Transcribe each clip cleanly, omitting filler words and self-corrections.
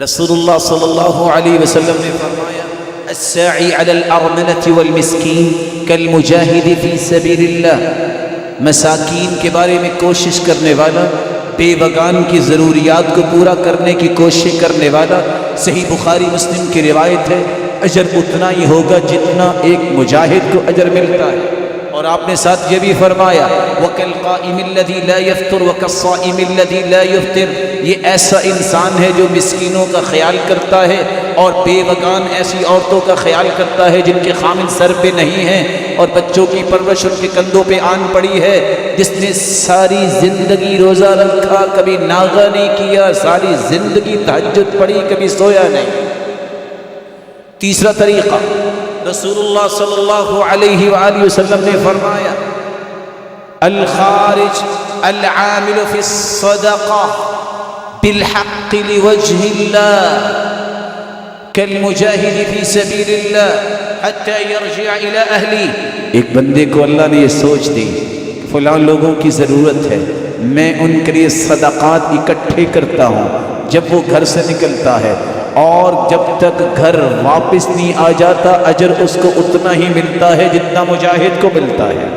رسول صلی اللہ علیہ وسلم نے فرمایا الساعی علی الارملۃ والمسکین کالمجاہد فی سبیل اللہ، مساکین کے بارے میں کوشش کرنے والا، بے وگان کی ضروریات کو پورا کرنے کی کوشش کرنے والا، صحیح بخاری مسلم کی روایت ہے، اجر اتنا ہی ہوگا جتنا ایک مجاہد کو اجر ملتا ہے۔ اور آپ نے ساتھ یہ بھی فرمایا وَكَالْقَائِمِ الَّذِي لَا يَفْطُرُ وَكَالصَّائِمِ الَّذِي لَا يُفْطِرُ، یہ ایسا انسان ہے جو مسکینوں کا خیال کرتا ہے اور بے وگان ایسی عورتوں کا خیال کرتا ہے جن کے خامن سر پہ نہیں ہیں اور بچوں کی پرورش ان کے کندھوں پہ آن پڑی ہے، جس نے ساری زندگی روزہ رکھا، کبھی ناغہ نہیں کیا، ساری زندگی تہجد پڑھی، کبھی سویا نہیں۔ تیسرا طریقہ، رسول اللہ صلی اللہ علیہ وآلہ وسلم نے فرمایا الخارج العامل فی الصدقہ بالحق لوجہ اللہ کالمجاہد فی سبیل اللہ حتی یرجع الی اہلی۔ ایک بندے کو اللہ نے یہ سوچ دی کہ فلاں لوگوں کی ضرورت ہے، میں ان کے لیے صدقات اکٹھے کرتا ہوں، جب وہ گھر سے نکلتا ہے اور جب تک گھر واپس نہیں آ جاتا اجر اس کو اتنا ہی ملتا ہے جتنا مجاہد کو ملتا ہے۔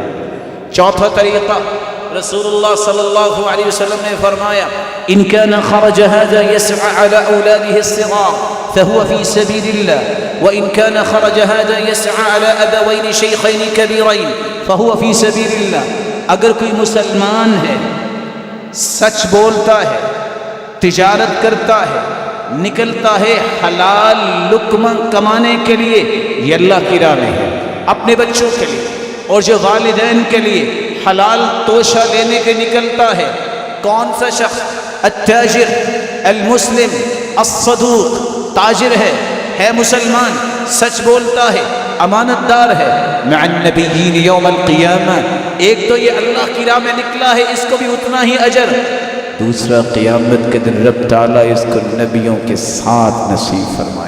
چوتھا طریقہ، رسول اللہ صلی اللہ علیہ وسلم نے فرمایا ان كان خرج هذا يسعى على اولاده الصغار فهو في سبيل الله وان كان خرج هذا يسعى على ابوين شيخين كبيرين فهو في سبيل الله۔ اگر کوئی مسلمان ہے، سچ بولتا ہے، تجارت کرتا ہے، نکلتا ہے حلال لقمہ کمانے کے لیے، یہ اللہ کی راہ میں ہے، اپنے بچوں کے لیے اور جو والدین کے لیے حلال توشہ لینے کے نکلتا ہے۔ کون سا شخص؟ التاجر المسلم الصدوق، تاجر ہے مسلمان، سچ بولتا ہے، امانت دار ہے، مع النبیین یوم القیامہ، ایک تو یہ اللہ کی راہ میں نکلا ہے، اس کو بھی اتنا ہی اجر، دوسرا قیامت کے دن رب تعالیٰ اس کو نبیوں کے ساتھ نصیب فرمائے۔